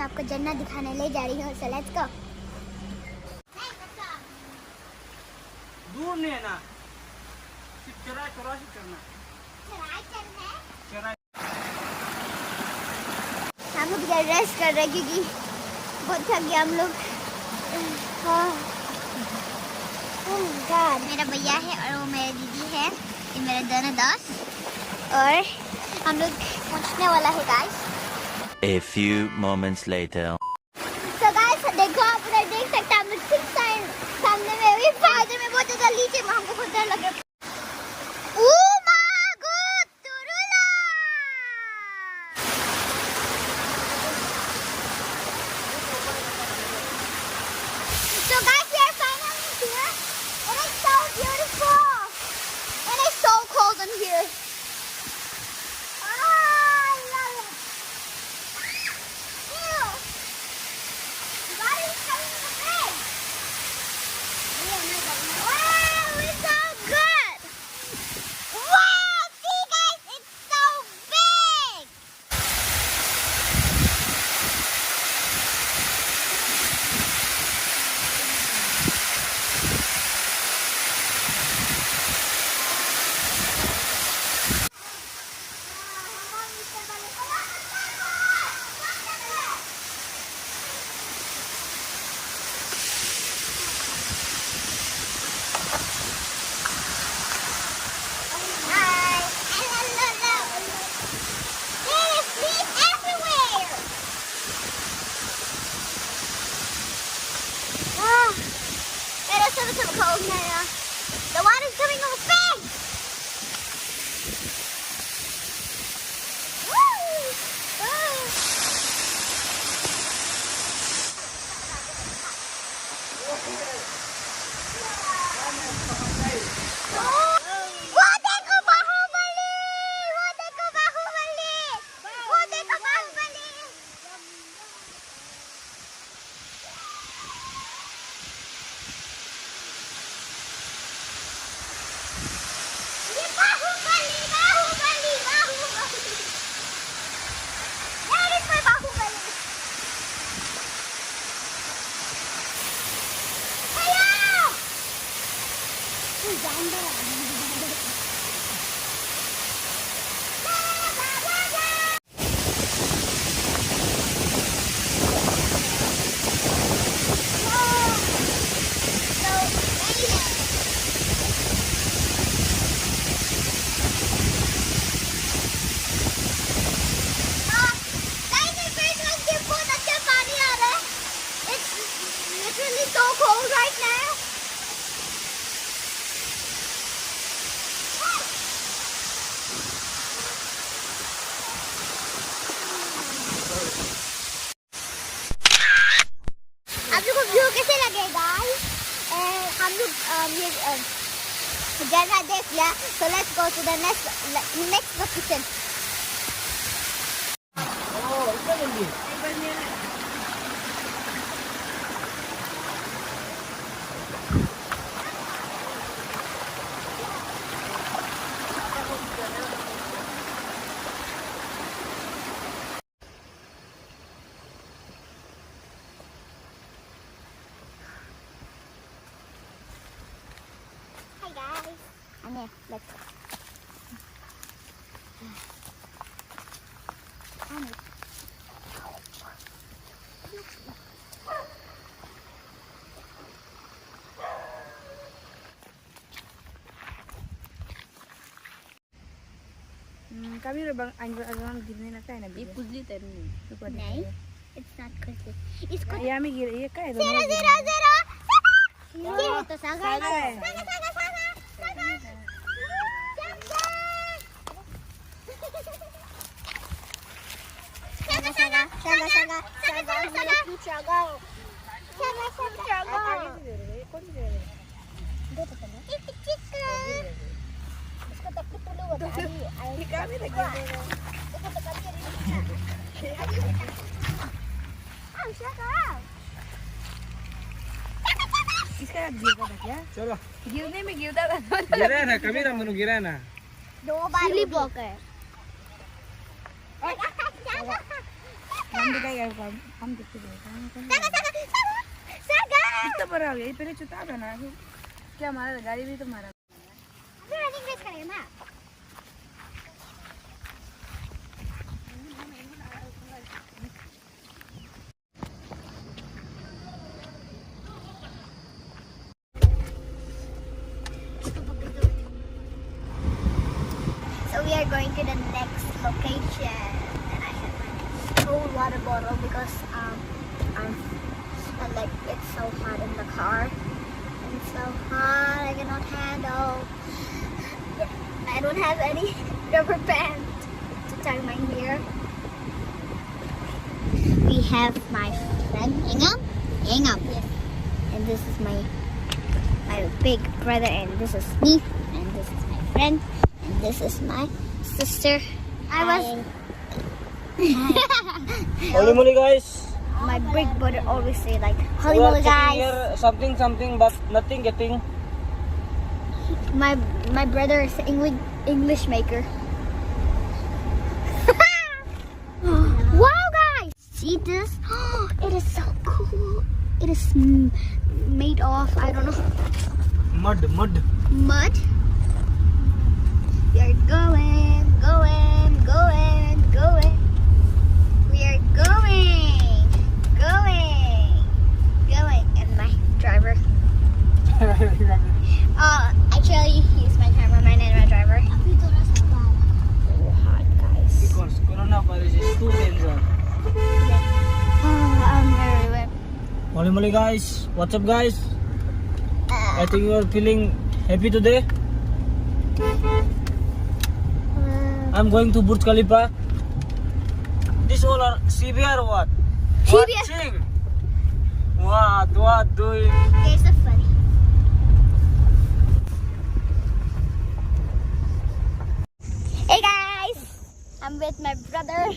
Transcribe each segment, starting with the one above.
आपको जन्नत दिखाने ले जा रही हूँ। So let's go। दूर नहीं है ना, सिर्फ चौरासी करना। हम लोग इधर रेस्ट कर रहे हैं क्योंकि बहुत थक गया हम लोग। मेरा भैया है और वो मेरी दीदी है, ये मेरे दोनों दोस्त, और हम लोग पहुंचने वाला है guys. A few moments later. So guys, देखो आप उधर देख सकते हैं, हम लोग ठीक सामने में भी फादर में बहुत ज्यादा नीचे में हमको बहुत डर लग रहा है। So guys, we are finally here, and it's so beautiful, and it's so cold in here. I love it. Ew. What is coming in the face? Wow, it's so good. Wow, see guys, it's so big. Cold now. The water's coming on my face. So cold right now. आप लोगों को view कैसे लगेगा? हम लोग ये जगह देख लिया, so let's go to the next location. Let's go. Kami bang ang gini na kaya na bi. Kuzli tayo ni. नहीं, it's not kuzli. इसको या में गिर ये काय 0 तो सागा इसका गिरता था क्या? चलो गिरने में गिरता था। गिरा ना, कभी ना मनु गिरा ना। 2 बार स्लिप ब्लॉक है। काम दिखाएगा काम देखते रहो Saga! इतना बड़ा हो गया ये पहले चुता था ना क्या मारा था गाड़ी भी तो मारा अभी running race करेंगे ना? So we are going to the next location, and I have my whole water bottle because I'm like it's so hot in the car. It's so hot, I cannot handle. I don't have any rubber band to tie my hair. We have my friend Ingam. Yes. And this is my big brother, and this is me, and this is my friend, and this is my sister. I was. Holy moly, guys. My big brother always say like, We "Holy are moly, checking guys!" here something, but nothing getting. My brother is English maker. Wow, guys! See this? It is so cool. It is made of, I don't know, Mud. mud. We are going. We are going. And my driver. Actually, he's my cameraman and my driver. So hot, guys. Because coronavirus is too dangerous. I'm very wet. Holy moly, guys. What's up, guys? I think you are feeling happy today. I'm going to Burj Khalifa. This all are CBR what? CBR. Watching. What doing? There's a funny. Hey guys, I'm with my brother.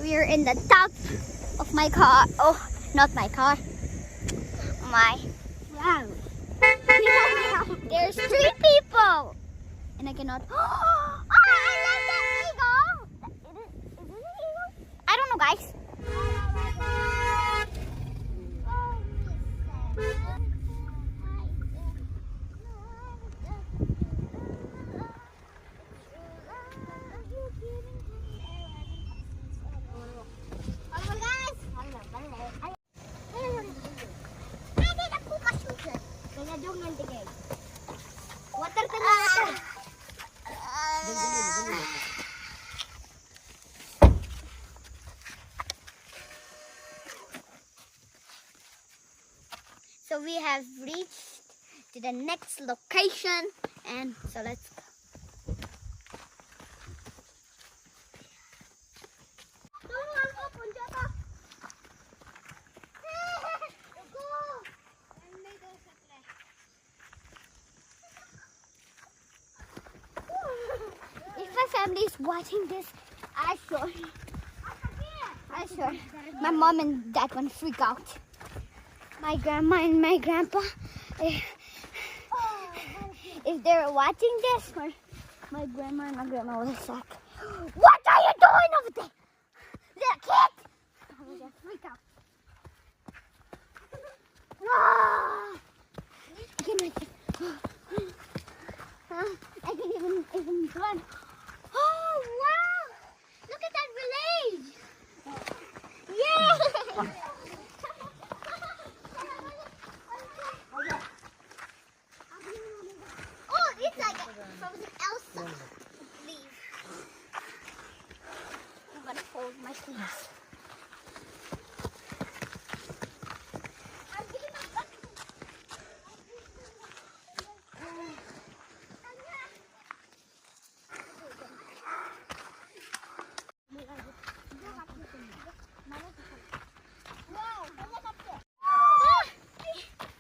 We are in the top of my car. Oh, not my car. My. Wow. There's 3 people, and I cannot. Oh, I like that eagle. Is it an eagle? I don't know, guys. So we have reached to the next location, and so let's go. If my family is watching this, I sure my mom and dad gonna freak out. My grandma and my grandpa, if they're watching this, my grandma and my grandma will say, "What are you doing over there, little kid?" I will just freak out. I can even run. Oh wow! Look at that village! Yeah! Oh, it's like from the Elsa leaf. I'm gonna fold my sleeves. I'm getting my butt.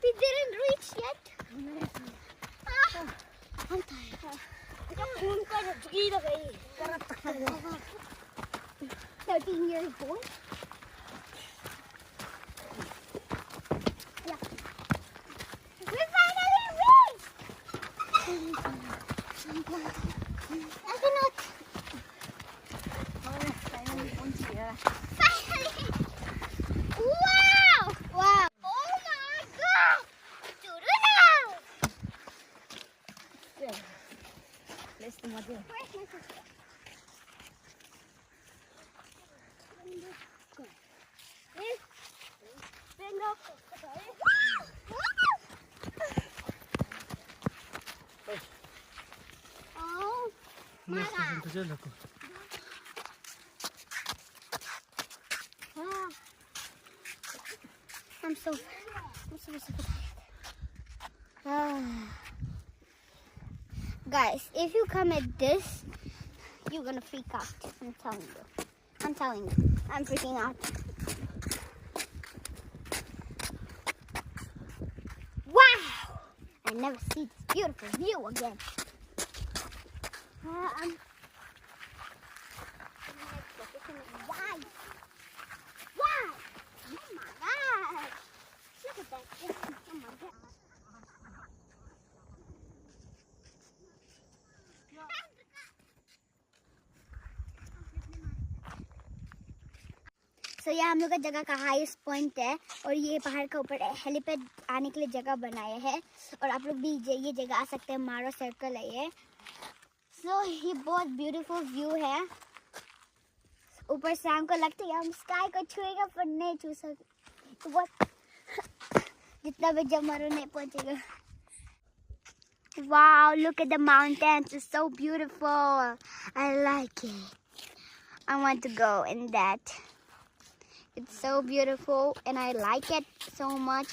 We didn't reach yet. I'm tired. 13 years old. Yeah. We finally reached. I cannot. Finally! Wow! Wow! Oh my God! Turun! Let's do more. Where's my sister? Oh my God! Ah. I'm so tired. Guys, if you come at this, you're gonna freak out. I'm telling you. I'm telling you. I'm freaking out. Wow! I never see this beautiful view again. Wow! Wow! Oh my God! Look at that. Oh my God. तो ये हम लोग का जगह का highest point है और ये पहाड़ के ऊपर हेलीपैड आने के लिए जगह बनाए हैं और आप लोग भी ये जगह आ सकते हैं। मारो सर्कल है ये। सो ये बहुत ब्यूटीफुल व्यू है। ऊपर से हमको लगता है हम स्काई को छुएगा पर नहीं छू सकते। तो बहुत जितना भी जब मारो नहीं पहुंचेगा। Wow, look at the mountains. It's so beautiful. I like it. I want to go in that. It's so beautiful and I like it so much.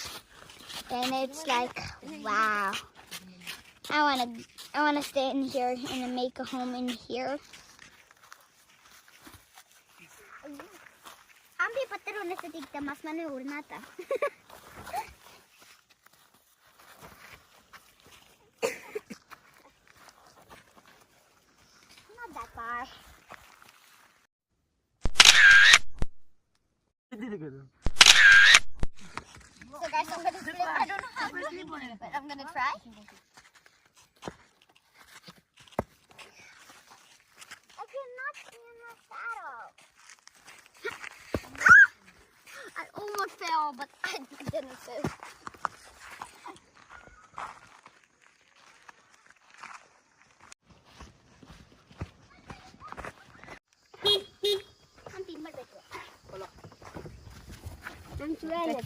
And it's like, wow. I wanna stay in here and make a home in here. हम भी पत्थर होने से दिखता, आसमान में उड़ना था। Not that far. So guys, I'm gonna flip. I don't know how to flip, but I'm gonna try. I cannot see in my saddle. I almost fell, but I didn't fall. I'm trying.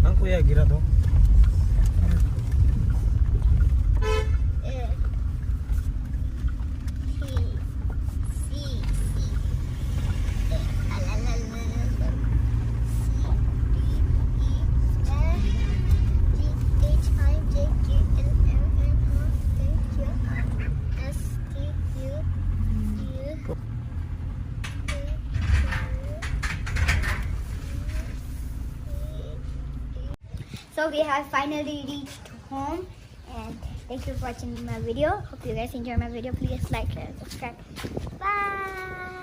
Ang kuya gira to. So we have finally reached home and thank you for watching my video. Hope you guys enjoy my video. Please like, share, and subscribe. Bye!